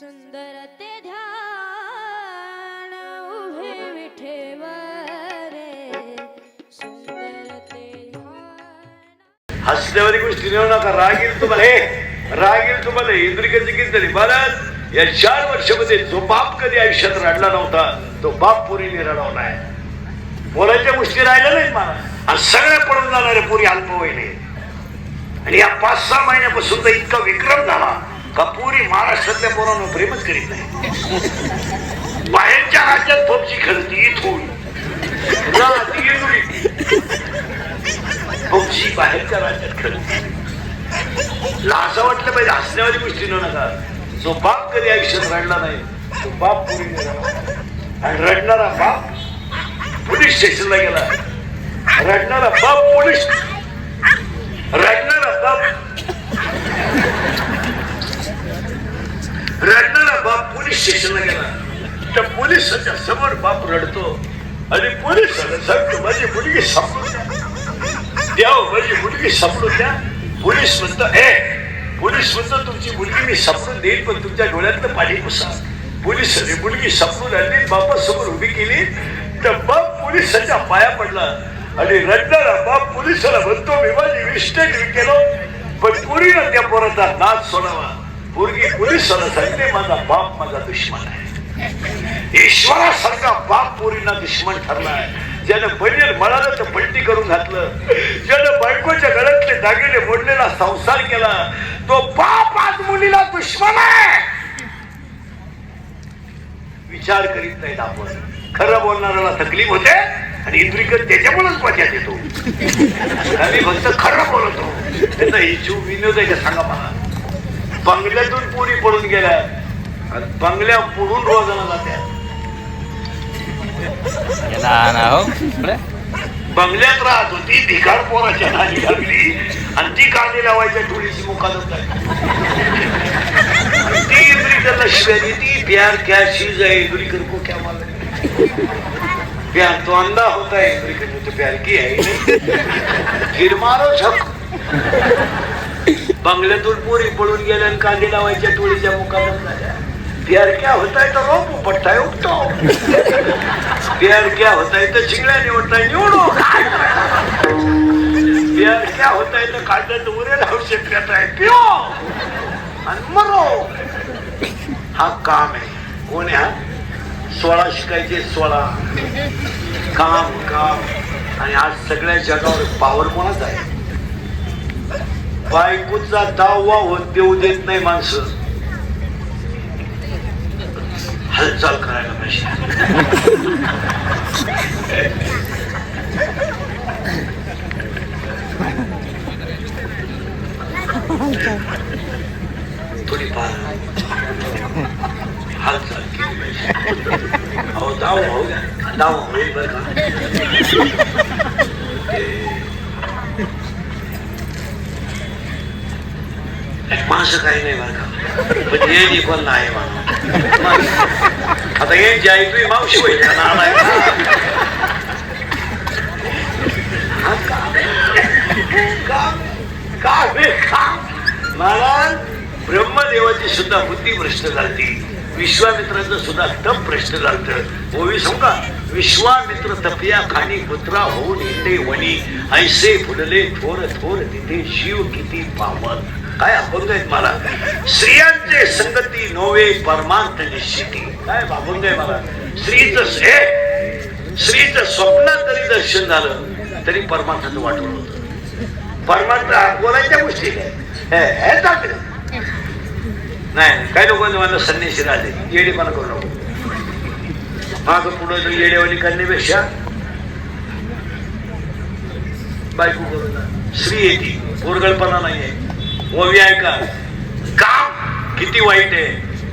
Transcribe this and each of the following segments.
सुंदर ते ध्यान उभे विठेवर सुंदर ते ध्यान. हसल्यावर गोष्टी नेऊ नका. राग येईल तुम्हाला. राग येईल तुम्हाला. इंद्रिकाची किती महाराज या 4 वर्षामध्ये जो बाप कधी आयुष्यात रडला नव्हता तो बाप पोरीने रडवलाय. पोरांच्या गोष्टी राहिल्या नाहीत मला. आणि सगळ्या पडून जाणाऱ्या पोरी अल्पवयीने. आणि या 5-6 महिन्यापासून तर इतका विक्रम झाला का पोरी महाराष्ट्रातल्या पोरांना प्रेमच करीत नाही. बाहेरच्या राज्यात पबजी खेळती इथून पबजी बाहेरच्या राज्यात खेळती. असं वाटलं पाहिजे. हसण्यावाली गोष्टी न नका. जो बाप कधी आयुष्यात रडला नाही तो बाप पोरीने रडला. आणि रडणारा बाप पोलीस स्टेशनला गेला. रडणारा बाप पोलीस रडणारा बाप पोलीस स्टेशनला गेला. त्या पोलिसाच्या समोर बाप रडतो आणि पोलिसाला सांगतो माझी मुलगी सापडून द्या. माझी मुलगी सापडून द्या. पोलीस म्हणतो पोलीस म्हणतो तुमची मुलगी मी सापडून देईल पण तुमच्या डोळ्यातलं पाणी पुसा. पोलिसाने मुलगी सापडून आणली. बापासमोर उभी केली. तर बाप पोलिसाच्या पाया पडला आणि रडणारा बाप पोलिसाला म्हणतो मी माझी मिस्टेक केलो पण पोरीनं त्या पोराचा नाच सोडावा. पोरगी पोलिसाला सांगते माझा बाप माझा दुश्मन आहे. ईश्वरासारखा बाप पोरींना दुश्मन ठरलाय. ज्यानं बनेल मळालं तर पलटी करून घातलं. ज्यानं बायकोच्या गळ्यातले दागिने मोडलेला संसार केला तो बाप आज मुलीला दुश्मन आहे. विचार करीत नाहीत आपण. खरं बोलणाऱ्याला तकलीफ होते आणि इंद्रिकत त्याच्यामुळेच मजात येतो. आम्ही फक्त खरं बोलतो. त्याचा हिशू विनोद आहे का सांगा मला. बंगल्यातून पोरी पडून गेल्या आणि बंगल्या पुढून रोजाना जात्या. बंगल्यात राहत होती भिकार पोराच्या नाली लागली आणि ती कांदे लावायच्या थोडीशी मुखादत लागली. ती इंद्रिकला शिवाय ती प्यार क्या चीज है इंद्रिकर को क्या मालूम. प्यार तो अंधा होता है इंद्रिकर को तो प्यार की है फिर मारो झक. बंगल्यातून पोरी पडून गेल्या आणि कांदे लावायच्या टोळीच्या मुखादत झाल्या. प्यार क्या होता है तो रोप उपटता है उपटो. प्यार क्या होता है तो चिंगड्या निवडता है निवडो. प्यार क्या होता है तो काढण्यात उरेल औषध करता है पिओ आणि मरो. हा काम आहे. कोण आहे हा? 16 शिकायचे 16 काम काम. आणि आज सगळ्या जगावर पावर कोणाचा आहे? बायकोचा दावा होत देऊ देत नाही माणसं. हालचाल करायला पाहिजे. थोडीफार हालचाल केली पाहिजे. अहो दावा होऊ द्या. दावा होईल बरं का. माणसं काही नाही बरं का. पण हे कोण नाही मला. आता यांची आई तुम्ही मावशी होईल महाराज. ब्रह्मदेवाची सुद्धा बुद्धी भ्रष्ट झाली. विश्वामित्राचं सुद्धा तप भ्रष्ट झालं. ओवी सांगा विश्वामित्र तपिया खाणी पुत्रा होऊन हिंडे वणी ऐसे फुलले थोर थोर तिथे शिव किती पावन. काय अभंग आहेत मला. स्त्रियांचे संगती नोवे परमार्थ निश्चिती. काय अभंग आहे मला. स्त्रीचं स्वप्नात जरी दर्शन झालं तरी परमार्थाचं वाटवलं होतं. परमार्थ बोलायच्या गोष्टी नाही. काही लोकांना मला संन्यासी राहते. येडेपणा करू नको. माग पुढे येडेवाली करण्यापेक्षा बायको करून स्त्री येते. पोरगळपणा नाहीये. ओवी ऐका काम किती वाईट आहे.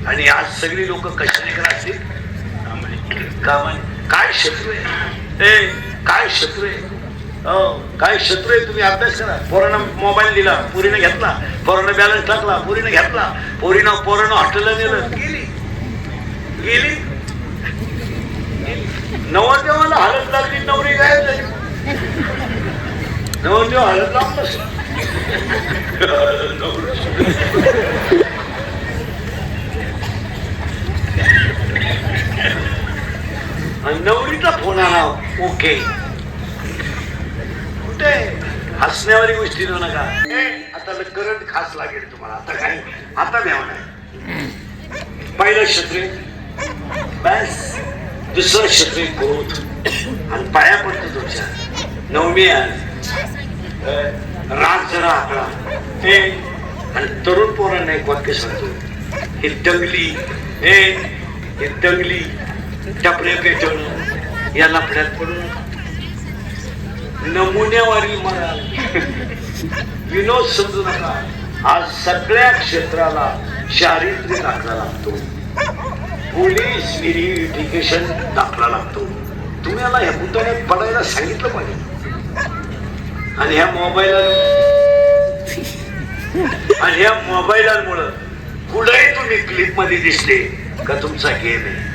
आणि आज सगळी लोक कशाने करायचे कामाने. काय शत्रू आहे. काय शत्रू आहे. काय शत्रू आहे. तुम्ही अभ्यास करा. पोरानं मोबाईल दिला पोरीनं घेतला. पोरानं बॅलन्स टाकला पोरीनं घेतला. पोरानं हॉटेलला नेलं गेली. नवरदेवाला हलत लागली. नवरी गायब झाली. नवरदेव हलत लावून बसला. आणि नवरीचा फोन आला ओके कुठे हसण्यावारी गोष्टी देऊ नका आता करंट खास लागेल तुम्हाला आता काय आता द्यावं नाही पहिलं क्षत्रिय बस दुसरं क्षत्रिय क्रोध आणि पाया पडतो तुमच्या नवमी राग जरा आकडा हे आणि तरुण पोरांना एक वाक्य सांगतो हे दंगली हे दंगली टपरे पेटवणं या लफड्यात पडून नमुन्यावारी मराल विनोद समजू नका आज सगळ्या क्षेत्राला चारित्र्य दाखला लागतो पोलीस व्हेरिफिकेशन दाखला लागतो तुम्ही याला ह्या मुद्द्याने पडायला सांगितलं पाहिजे आणि ह्या मोबाईलमुळं कुठेही तुम्ही क्लिप मध्ये दिसले का तुमचा गेम आहे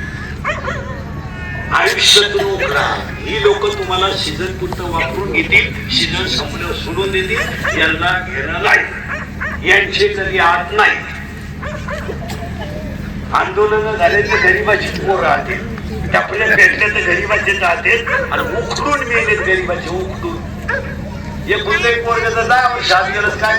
आयुष्यातून राहा ही लोक तुम्हाला सीझन पुरतं वापरून घेतील सीझन संपल्यावर सोडून देतील यांना घेणं नाही यांचे कधी आत नाही आंदोलन झाले तर गरीबाची पोर राहतील त्यापुढे भेटले तर गरीबाचे राहतील आणि उखडून मिळेल गरीबाचे उखडून हे कुठल्याही पोरग्याचा 10 वर्ष आत गेलं काय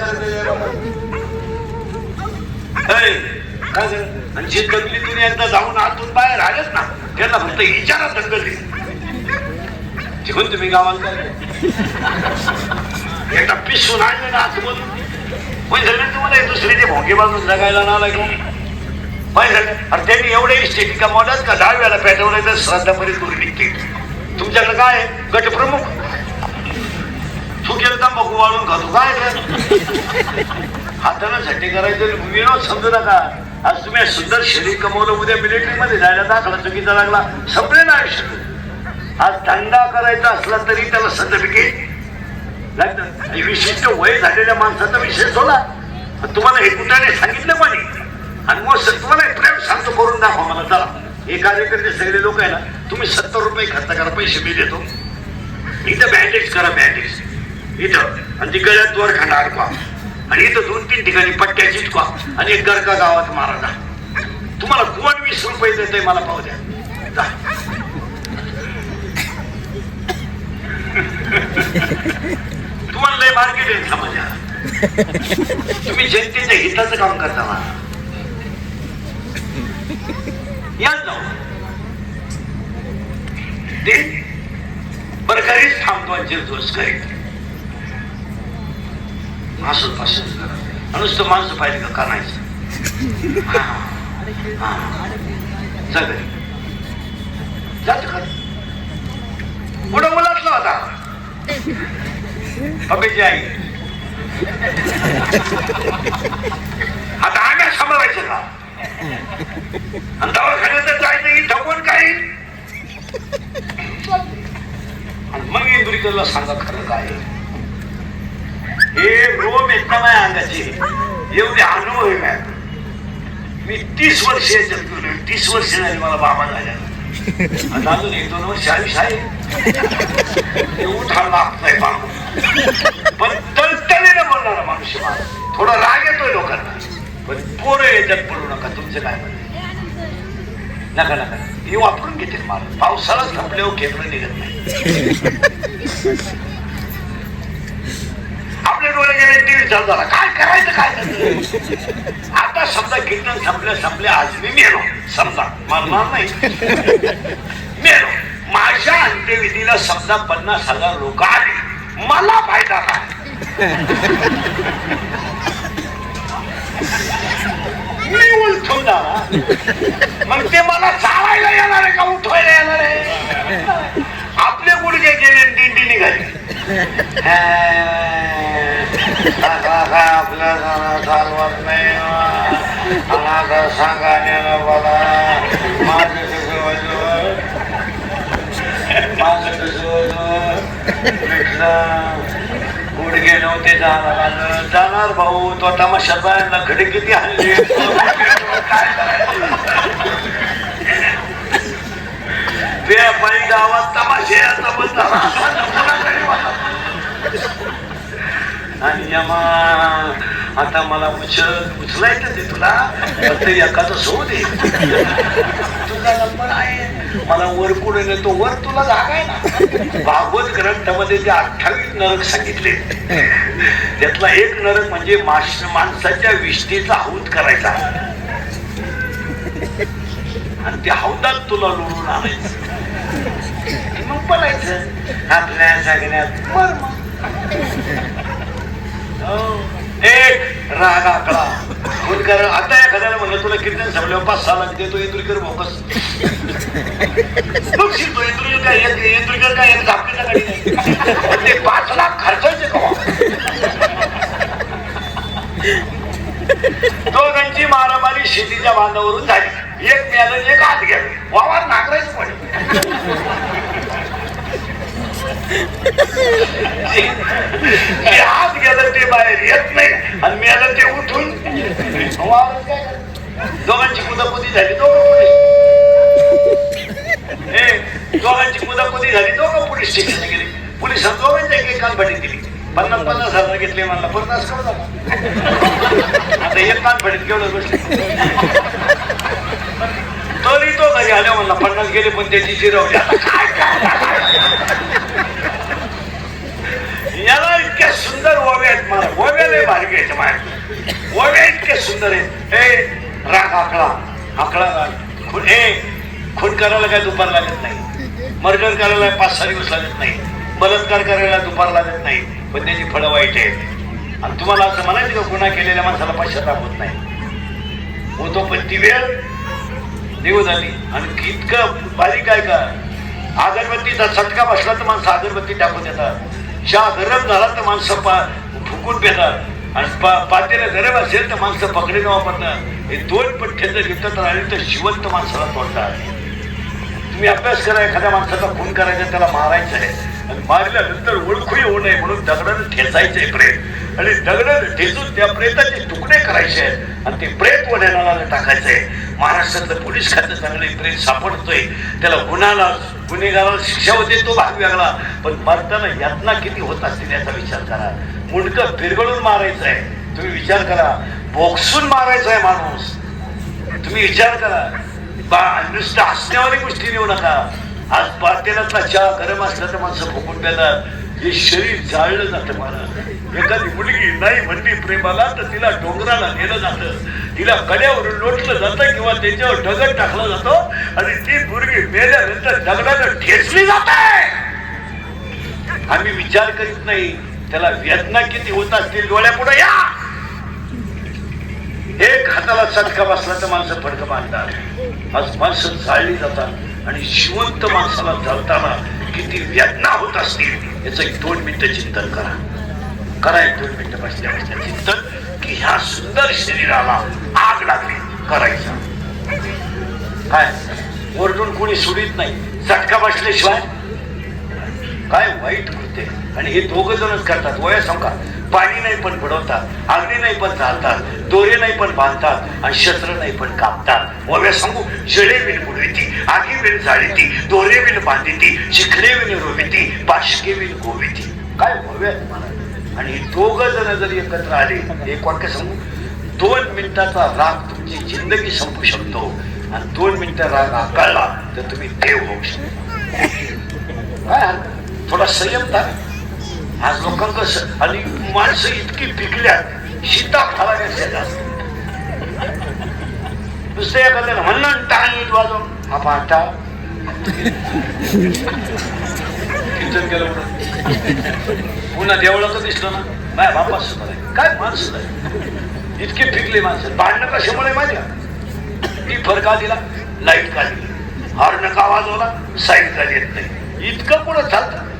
करायचं आणि जे दंगलीतून एकदा जाऊन आतून बाहेर आलेत ना त्यांना फक्त विचारा दंगली जेवण तुम्ही गावात एकदा पिसून आणले ना आतमधून म्हणजे तुम्हाला दुसरीचे भोंगे बाजून जगायला ना लागलं माहिती अरे त्यांनी एवढे इस्टेटी कमावल्यात का 10 वेळा पेटवलं तर श्रद्धापर्यंत दूर निघते तुमच्याकडे काय आहे गटप्रमुख चुकेल तंबाखू वाळून खातो काय हाताने साठी करायचं विनोद समजू नका आज तुम्ही सुंदर शरीर कमवलं उद्या मिलिटरी मध्ये जायला दाखला चुकीचा लागला संपले ना आयुष्य आज धंदा करायचा असला तरी त्याला सर्टिफिकेट लागतं विशिष्ट वय झालेल्या माणसाचा विषय सोडा तुम्हाला हे कुठे सांगितलं पाहिजे आणि मग तुम्हाला एक प्रेम सांगतो करून दाखवा मला चला हे कार्यकर्ते सगळे लोक आहे ना तुम्ही 70 रुपये खर्च करा पैसे मी देतो इथं बँडेज करा बँडेज इथं आणि ती गळ्यात वर खांदा अडकवा आणि इथं 2-3 ठिकाणी पट्ट्या चिटकवा आणि एक गरका गावात मारा जा तुम्हाला कोण 20 रुपये देते मला पाहू द्या तुम्हाला लय मार्केट आहे समाजा तुम्ही जनतेच्या हिताचं काम करता मला याच जाऊ ते बरं घरीच थांबतो आणि जिरतोच करीत असंच असंच करा नुसतं माणसं पाहिजे का करायचं चल घरी जात का पुढं मुलातला होता पप्पेची आई आता आम्ही सांभाळायचं का आणि दवाखान्यात जायचं की ठकून काही आणि मग इंदुरीकरला सांगा खरं काय हे रोम येतात माझ्या अंगाचे एवढे अनुभव आहे काय मी 30 वर्ष याच्यात 30 वर्ष झाली मला बाबा झाल्या आणि अजून 1-2 वर्ष आयुष्य आहे उठायला लागतंय बाबा पण तळतळीनं बोलणारा मनुष्य मला थोडा राग येतोय लोकांना पण पोरं याच्यात पडू नका तुमचं काय म्हणणं नका नका हे वापरून घेतील मला पावसाळाच संपल्यावर खेकडं निघत नाही आपले डोळे गेले टीव्ही चालू झाला काय करायचं काय आता समजा कीर्तन संपल्या आज मी मेलो समजा मरणार नाही मेलो माझ्या अंत्यविधीला समजा 50,000 लोक आले मला फायदा काय मी उलटून जाणार मग ते मला चालायला येणार आहे का उठवायला येणार आहे आपले गुडघे गेले दिंडी निघाली आपल्या चालवत नाही सांगा मला माझं गुडघे नव्हते जाणार भाऊ तो तमाशा बायांना घडी किती हल्ली काय पायी गावात तमाशे आणि आता मला उचलायचं ते तुला फक्त एखादं सो दे तुझा नंबर आहे मला वर कुठे नेतो वर तुला जागा आहे ना. भागवत ग्रंथामध्ये जे 28 नरक सांगितले त्यातला एक नरक म्हणजे माणसाच्या विष्ठेचा हौद करायचा आणि त्या हौदात तुला लोळून आणायचं मग बोलायचं आपल्या जगण्यात मर मग. एक राग आकळा खून कर. आता एखाद्याला म्हणलं तुला कीर्तन सांगल्यावर 5-6 लाख देतो इंदुरीकर भोकस बघशील तो इंदुरीकर काय एक झापलीचा गाडी नाही ते 5 लाख खर्चायचे का. दोघांची मारामारी शेतीच्या बांधावरून झाली. एक मिळालं एक हात घ्यावे वावर नांगरायचं पण हात गेलं ते बाहेर येत नाही आणि मिळालं ते उठून दोघांची कुदाकुदी झाली. दोघांची कुदाकुदी झाली. दोघं पोलीस स्टेशनला गेले. पोलिसांनी दोघांच्या एक कानफाटी दिली. 50,000 घेतले म्हणला परत असं करू आता एक कानफाटीत केवढं गोष्टी तरी तो घरी आल्या म्हणला 50 गेले पण त्याची जिरवली. याला इतक्या सुंदर ओव्या आहेत मला. ओव्या लय भारी घ्यायच्या माझ्या ओव्या इतक्या सुंदर आहेत. हे राग आकळा आकळा खून करायला काय दुपार लागत नाही. मर्डर करायला 5-6 दिवस लागत नाही. बलात्कार करायला दुपार लागत नाही. पण त्याची फळं वाईट आहेत. आणि तुम्हाला असं म्हणायचं का गुन्हा केलेल्या माणसाला पश्चाताप होत नाही होतो पण ती वेळ निघून झाली. आणि इतकं बारीक आहे का अगरबत्तीचा चटका बसला तर माणसं अगरबत्ती टाकून देतात. चहा गरम झाला तर माणसं फुकून पेतात आणि पातेला गरम असेल तर माणसं पकडीने वापरतात. हे 2 पठ्ठे जर घेतात राहिले तर जिवंत माणसाला तोडतात. तुम्ही अभ्यास करा. एखाद्या माणसाचा खून करायचा त्याला मारायचं आहे आणि मारल्यानंतर ओळखू येऊ नये म्हणून दगडानं ठेचायचंय प्रेत आणि दगडानं ठेचून त्या प्रेताचे तुकडे करायचे आहेत आणि ते प्रेत वड्याला टाकायचंय. महाराष्ट्रातलं पोलीस खातं चांगले प्रेत सापडतोय त्याला गुन्हेगाराला शिक्षा होते तो भाग वेगळा. पण मरताना यातना किती होत असतील याचा विचार करा. मुंडकं फिरगळून मारायचं आहे. तुम्ही विचार करा. बोक्सून मारायचा आहे माणूस. तुम्ही विचार करा. नुसतं हसण्यावारी गोष्टी नेऊ नका. आज पातेल्यातला चहा गरम असला तर माणसं फुकून पेतात. हे शरीर जाळलं जातं. मला एखादी मुलगी नाही म्हणली प्रेमाला तर तिला डोंगराला नेलं जातं. तिला कड्यावरून लोटलं जातं किंवा त्याच्यावर दगड टाकला जातो आणि ती मुलगी मेल्यानंतर दगडानं ठेचली जाते. आम्ही विचार करीत नाही त्याला वेदना किती होत असतील. डोळ्यापुढे या. एक हाताला चटका बसला तर माणसं फडकं बांधतात. आज माणसं जाळली जातात आणि जिवंत माणसाला जळताना किती वेदना होत असतील याचं 1-2 मिनिटं चिंतन करा. करा 1-2 मिनिटं बसल्या चिंतन की ह्या सुंदर शरीराला आग लागली करायचा. काय ओरडून कोणी सोडित नाही. चटका बसल्याशिवाय काय वाईट होते. आणि हे 2 जणच करतात. वया सांगा पाणी नाही पण बुडवतात, अग्नी नाही पण चालतात, दोरे नाही पण बांधतात आणि शस्त्र नाही पण कापतात. वया सांगू जळे विण बुडविती, आगी विण जाळीती, दोरे विण बांधिती, चिखले विण रोविती, बाशके विण गोविती. काय वया तुम्हाला. आणि 2 जण जरी एकत्र आले एक वाक्य सांगू 2 मिनिटाचा राग तुमची जिंदगी संपू शकतो आणि 2 मिनिटं राग आकळला तर तुम्ही देव होऊ शकता. काय थोडा संयम था. आज लोकांक आणि माणसं इतकी पिकल्यात सीताफळाच्या जास्त. नुसतं एखाद्याला म्हणणं टाळीत वाजव हा पाहता कीर्तन केलं म्हणून पुन्हा देवळाचं दिसलं ना माझ्या बापा सुद्धा नाही. काय माणसं नाही इतके पिकले माणसं. भांडणं कशामुळे माझ्या ती फरका दिला लाईट का दिली, हॉर्न का वाजवला साईड का देत नाही. इतकं पुढं चालतं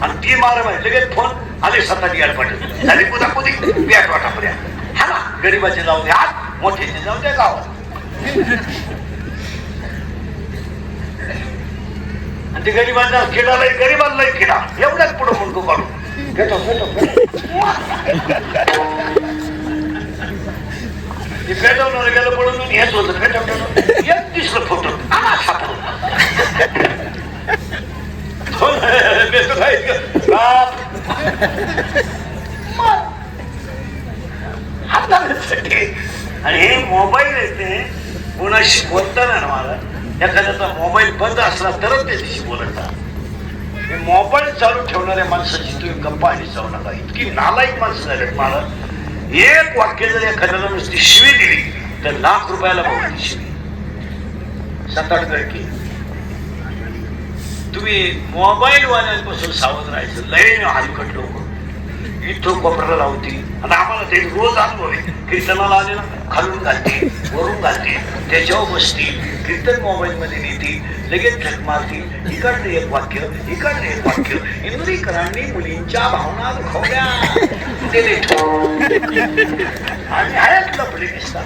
आणि ती मार लगेच फोन आले 7 यायला पाठवले झाली कुदा कुदी बॅट वाटापर्यंत. हा ना गरीबाचे जाऊ दे आज मोठ्याचे जाऊ दे गावात. आणि ते गरीबांना किडाला गरीबांनाही किडा एवढ्याच पुढं मुंडको काढून घेतो ते पेटवणार गेलं पडून हेच होतं पेटवलं एक दिसलं फोटो आला सापडून. आणि हे मोबाईल येते कोणाशी बोलताना ना मला एखाद्याचा मोबाईल बंद असला तरच त्याच्याशी बोलतात. मोबाईल चालू ठेवणाऱ्या माणसाची तुम्ही गप्पा आणि जाऊ नका. इतकी नालायक माणसं झालेत. मला एक वाक्य जर एखाद्याला नुसती शिवी दिली तर ₹1,00,000 बघा शिवी. 7-8 गडकी. तुम्ही मोबाईल वाल्यांपासून सावध राहायचं. लय हलकट लोक इथं कोपऱ्याला लावतील आणि आम्हाला ते रोज अनुभव आहे. कीर्तनाला आले ना खालून घालते वरून घालते त्याच्यावर बसतील. कीर्तन मोबाईल मध्ये नेतील लगेच झक मारतील. इकडलं एक वाक्य इकडलं एक वाक्य. इंद्रिकरांनी मुलींच्या भावना दुखवल्या दिले आणि हयात लपडे दिसतात.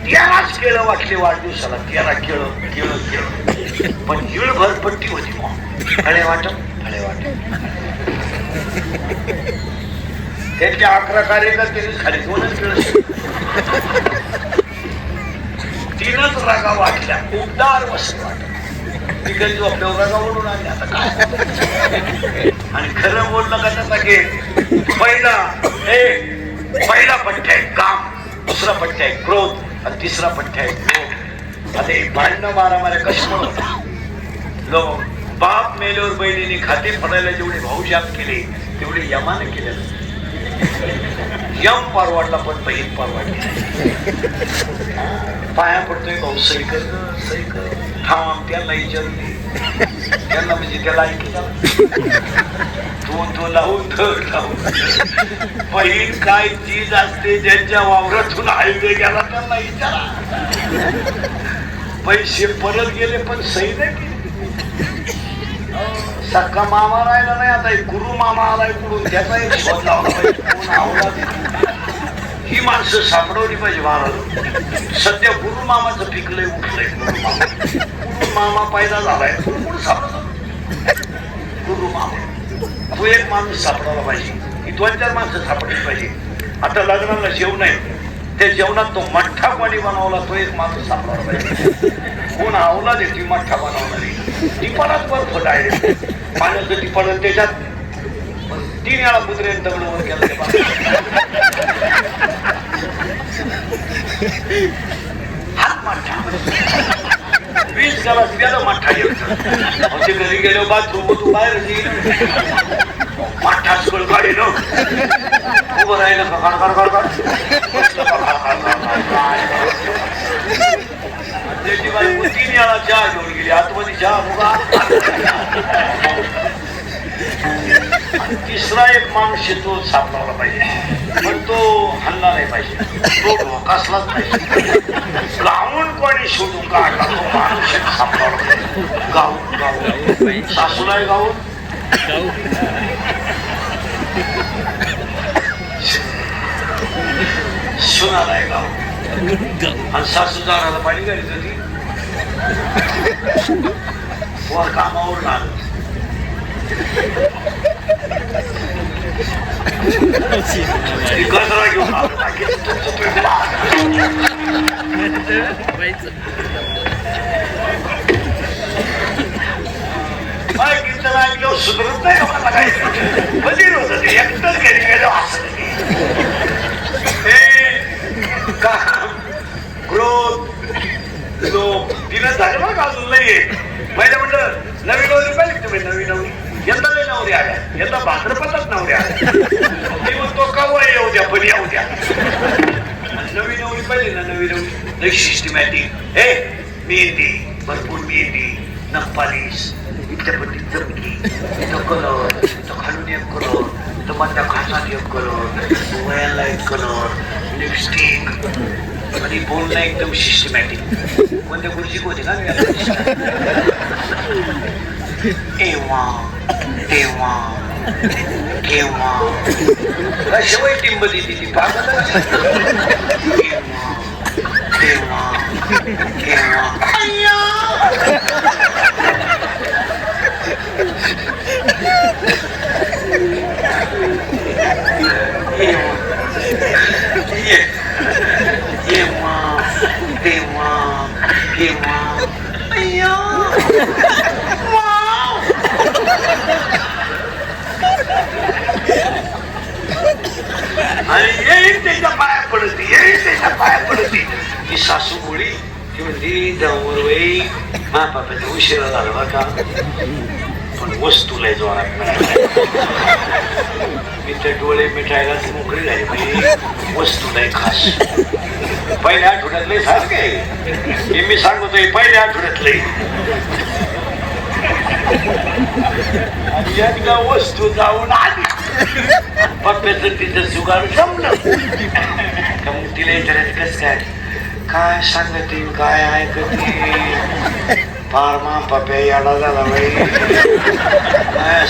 तियालाच केळं वाटले वाढदिवसाला. तियाला केळं केळं केळं पण हिळभर पट्टी होती मग फळे वाटत फळे वाटत. त्यांच्या 11 कार्यकर्ते खाली 2च केळं 3च रागा वाटल्या. उबदार वस्त वाटत. तिकडे जो आपल्या रागा ओढून आणले आता काय. आणि खरं बोललं का त्याचा घे. पहिला पट्ट्या आहे काम, दुसरा पट्ट्या आहे क्रोध आणि तिसरा पट्ट्या आहे क्रोध. आता एक भांडणं मारामाऱ्या कशी म्हणत लोक. बाप मेल्यावर बहिणीने खाते फडायला जेवढे भाऊजाप केले तेवढे यमाने केलेलं. यम पार वाटला पण बहीण पार वाटली. पाया पडतोय भाऊ सही कर थांब त्यांना विचारली. त्यांना म्हणजे त्याला ऐकलं तो लावून धर लावून. बहीण काय चीज असते ज्यांच्या वावरातून हायवे गेला त्यांना विचारा. पैसे परत गेले पण सही नाही केली. सक्का मामा राहिला नाही. आता एक गुरु मामा आलाय कुठून त्याचा एक शोध लावला पाहिजे. ही माणसं सापडवली पाहिजे. मला सध्या गुरु मामाचं पिकलंय उठलंय. गुरु मामा पैदा झालाय कोण सापडतो. गुरु मामा तो एक माणूस सापडायला पाहिजे. ही 2-4 माणसं सापडली पाहिजे. आता लग्नाला जेवण आहे त्या जेवणात तो मठ्ठा कोणी बनवला तो एक माणूस सापडायला पाहिजे. कोण आवला देते मठ्ठा बनवणारी. टिपाडात बर्फ डायरेक्ट पाण्याचं टिपाड त्याच्यात 3 वेळा कुत्र्याने दगडवर केलं. हात मठ्ठा 20 गलास गेलं मठ्ठा येतं. घरी गेलो बाथरूम तू बाहेर मठ्ठाच कळ काढेल उभं राहिलं का त्याची बायको 3 वेळा चहा घेऊन गेली. आतमध्ये चहा मुगा. तिसरा एक माणूस तो सापडावला पाहिजे पण तो हल्ला नाही पाहिजे. तो ढोकासलाच पाहिजे. गाऊन कोणी शोधून काढला तो माणूस सापडावला पाहिजे. गाऊन सासूलाय गाऊन सुनालाय गाऊन आणि सासू जाणारा पाणी गाडीत होती. वर कामावर आलं गजरा घेऊन काय कीर्तन ऐकलं सुधरत नाही लोकांना. काय बधीर होत ते एकटंच घरी गेलं असं का क्रोध लोक 3 झाले बघ अजून नाहीये. पहिलं म्हणलं नवी नवरी पाहिजे तुम्ही. नवी नवरी यंदा लई नवरी आल्या. यंदा भाद्रपदात नवरी आल्या. मी म्हणतो कवा येऊ द्या पण येऊ द्या. नवी नवरी पाहिजे ना. नवी नवरी लई सिस्टमॅटिक. हे मेहंदी भरपूर मेहंदी नखपालीस इथपट्टी चमकी इथं कलर इथं खालून एक कलर इथं माझ्या खासात एक कलर वयाला एक कलर लिपस्टिक आणि बोलणं एकदम सिस्टमॅटिक. कोणत्या गुरुजी होते ना एव्हा तेव्हा केव्हा शिवाय टिंब दिली ती पागल. केव्हा केव्हा आणि येईल त्याच्या पाया पडती. येईल त्याच्या पाया पडती. ती सासू मुळी ती म्हणली जाऊन बाई मा बापाचा उशिरा झाला बा का पण वस्तू लय जोरात मिळाली. मी ते डोळे मिठायलाच मोकळी झाली बाई वस्तू लय खास. पहिल्या आठवड्यातले सारखे हे मी सांगतोय पहिल्या आठवड्यातले. आणि एकदा वस्तू जाऊन आली पप्प्याचं तिचं जुगाड जमलं का मग तिला विचारायचं कस काय काय सांगते काय ऐकते फार मा पप्प्या याला झाला बाई.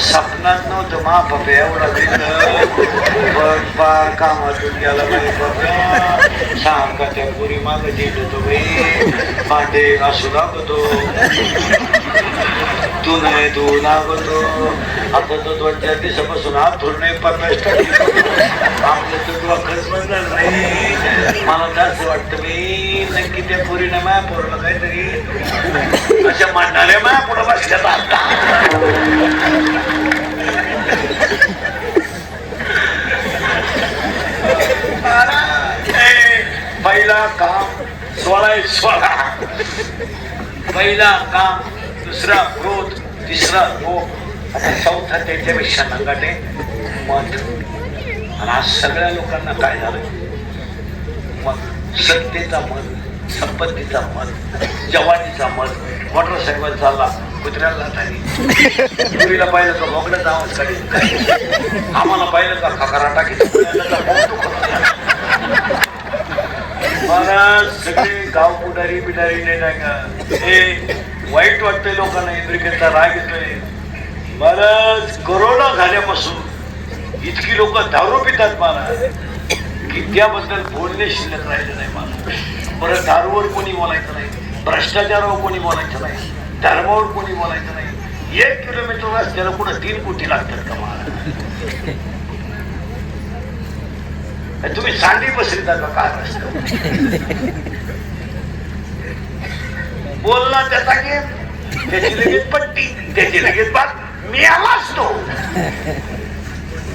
सपनात नव्हतं मा पप्प्या एवढा पण फार कामातून गेला बाई पप्प्या. सारखा त्या पुरी मागं देत होतो बाई भांडे असू लागतो तू नाही तू लागतो. आता तो 2-4 दिवसापासून हात धरून पप्प्या आपलं तर तुला खर्च म्हणणार नाही. मला तर असं वाटतं मी नक्की त्या पुरीने माया पोरला काहीतरी अशा म्हणणाऱ्या माया पुढं बसल्यात आता. पहिला काम 16 पहिला काम दुसरा क्रोध तिसरा लोभ आता चौथा त्याच्यापेक्षा नंगाटे मत. आणि आज सगळ्या लोकांना काय झालं मत सत्तेचा मत संपत्तीचा मत जवानीचा मत. मोटरसायकल चालला कुत्र्याला झाली पुरीला पाहिलं का मोकळ्याच आवाज काढेल आम्हाला पाहिलं का खकारा टाकीत. मला सगळे गाव पुढारी बिडारी नाही का हे वाईट वाटतंय लोकांना. इंद्रिकेचा राग येतोय. मला कोरोना झाल्यापासून इतकी लोक दारू पितात मला की त्याबद्दल बोलणे शिल्लक राहिलं नाही मला. बरं दारूवर कोणी बोलायचं नाही, भ्रष्टाचारावर कोणी बोलायचं नाही, धर्मावर कोणी बोलायचं नाही. 1 किलोमीटर रस्त्याला कुठं 3 कोटी लागतात का मला. तुम्ही सांडी बसरीता का काय रस्त्यावर बोलला त्याचा गेम त्याची लगेच पट्टी त्याची लगेच बात मी आला असतो.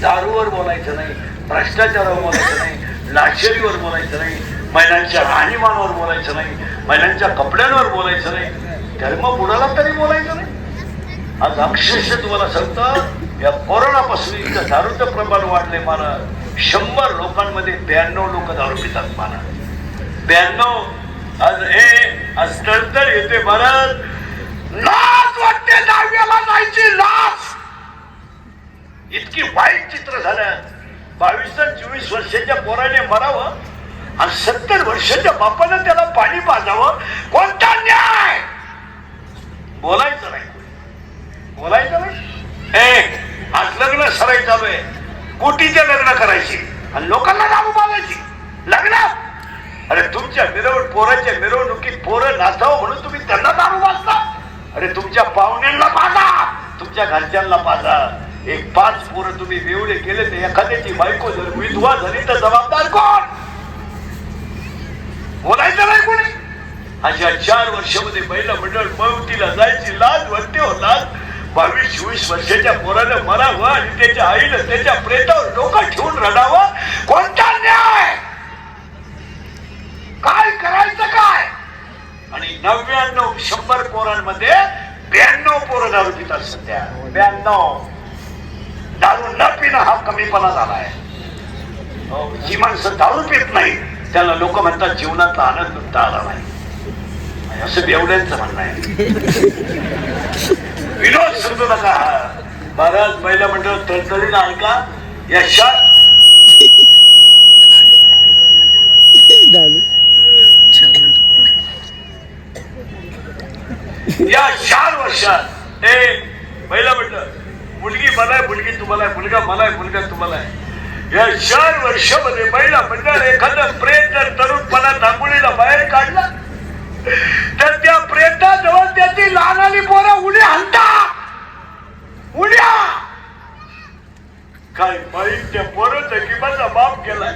दारूवर बोलायचं नाही, भ्रष्टाचारावर बोलायचं नाही, लाशेरीवर बोलायचं नाही, महिलांच्या राहणीमानावर बोलायचं नाही, महिलांच्या कपड्यांवर बोलायचं नाही, धर्म बुडाला तरी बोलायचं नाही. आज अक्षरशः तुम्हाला सांगतं या कोरोनापासून इतकं दारूचं प्रमाण वाढलंय. मला 100 लोकांमध्ये 92 लोक दारू पितात. मला 92 आज तळतळ येते महाराज. लाज वाटते दहाव्याला जायची लाज. इतकी वाईट चित्र झालं. 22-24 वर्षाच्या पोराने मरावं आणि 70 वर्षाच्या बापानं त्याला पाणी पाजावं. कोणता न्याय. बोलायचं नाही बोलायचं नाही. आज लग्न सराई चालू आहे. कोटीचे लग्न करायची आणि लोकांना दारू पाजायची लग्न. अरे तुमच्या पोराच्या मिरवणुकीत पोरं नाचावं म्हणून तुम्ही त्यांना दारू पाजता. अरे तुमच्या पाहुण्यांना पाजा, तुमच्या घरच्यांना पाजा. 5 पोरं तुम्ही बेवडे केले तर एखाद्याची बायको जर विधवा झाली तर जबाबदार कोण. बोलायचं नाही कोणी. अशा 4 वर्षामध्ये महिला मंडळ मौतीला जायची लाज वाटते हो लाज. 22-24 वर्षाच्या पोरानं मरावं आणि त्याच्या आईनं त्याच्या प्रेतावर डोकं ठेवून रडावं. कोणता न्याय. काय करायचं काय. आणि 99-100 पोरांमध्ये 92 पोरं दारू पितात सध्या. 92. दारू न पिणं हा कमीपणा झालाय. जी माणसं दारू पित नाही त्याला लोक म्हणतात जीवनातला आनंद लुटता आला नाही असं बेवड्यांचं म्हणणं आहे. विनोद समजू नका. महाराज महिला मंडळ तळतळीनं ऐका. या 4 वर्षात महिला मंडळ मुलगी मला आहे, मुलगी तुम्हाला आहे, मुलगा मला आहे, मुलगा तुम्हाला आहे. या 4 वर्षामध्ये महिला मंडळ एखादं प्रेत जर तरुणपणात आंघोळीला बाहेर काढला तर त्या प्रेताजवळ त्याची लहान आली पोरं उड्या हाणतात. उड्या. काय माहीत त्या पोरांना की माझा बाप गेलाय.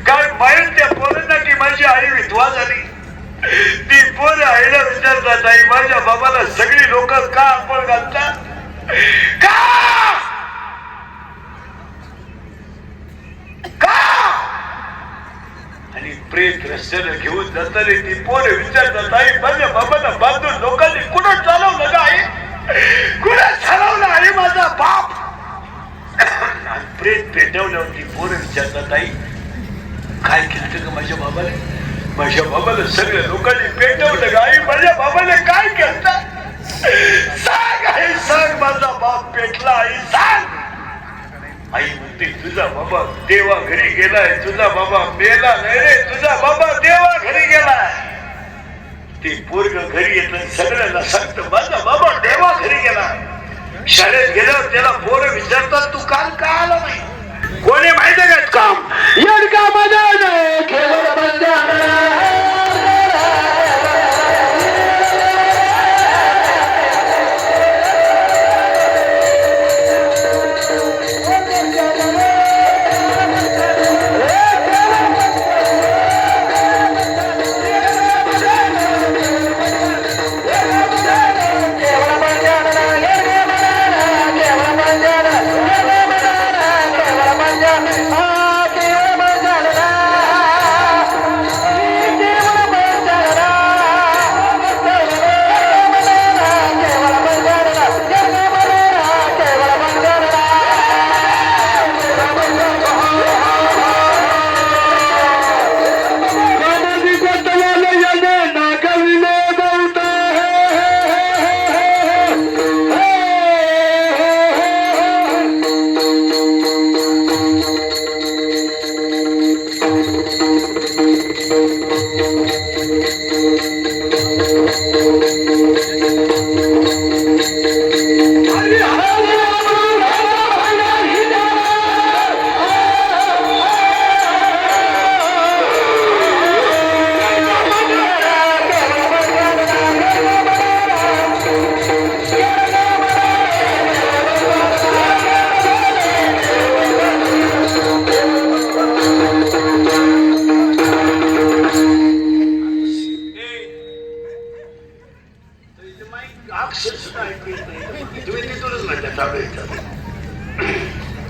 काय माहीत त्या पोरांना की माझी आई विधवा झाली. ती पोरं आईला विचारतात आई माझ्या बाबाला सगळी लोक का आपण घालतात का. आणि प्रेत रस्त्याने घेऊन जाताना ती पोरं विचारतात आई माझ्या बाबाला बांधून लोकांनी कुठं चालवलं का आई कुठं चालवलं आई माझा बाप प्रेत पेटवल्यावर ती पोरं विचारतात आई काय केलं का माझ्या बाबाला सगळ्या लोकांनी पेटवलं का आई माझ्या बाबाने काय केलं सांग आई सांग माझा बाप पेटला आई सांग आई म्हणते तुझा बाबा देवा घरी गेलाय तुझा बाबा मेला नाही रे तुझा बाबा देवा घरी गेलाय ते पोरग घरी येत सगळ्यांना सांगत माझा बाबा देवा घरी गेला शाळेत गेल्यावर त्याला पोरं विचारतात तू काल का आला नाही कोणी माहिती का काम येडका मजा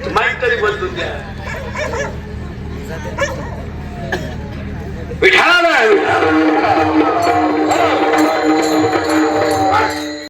माहीत तरी बदलून द्या विठाला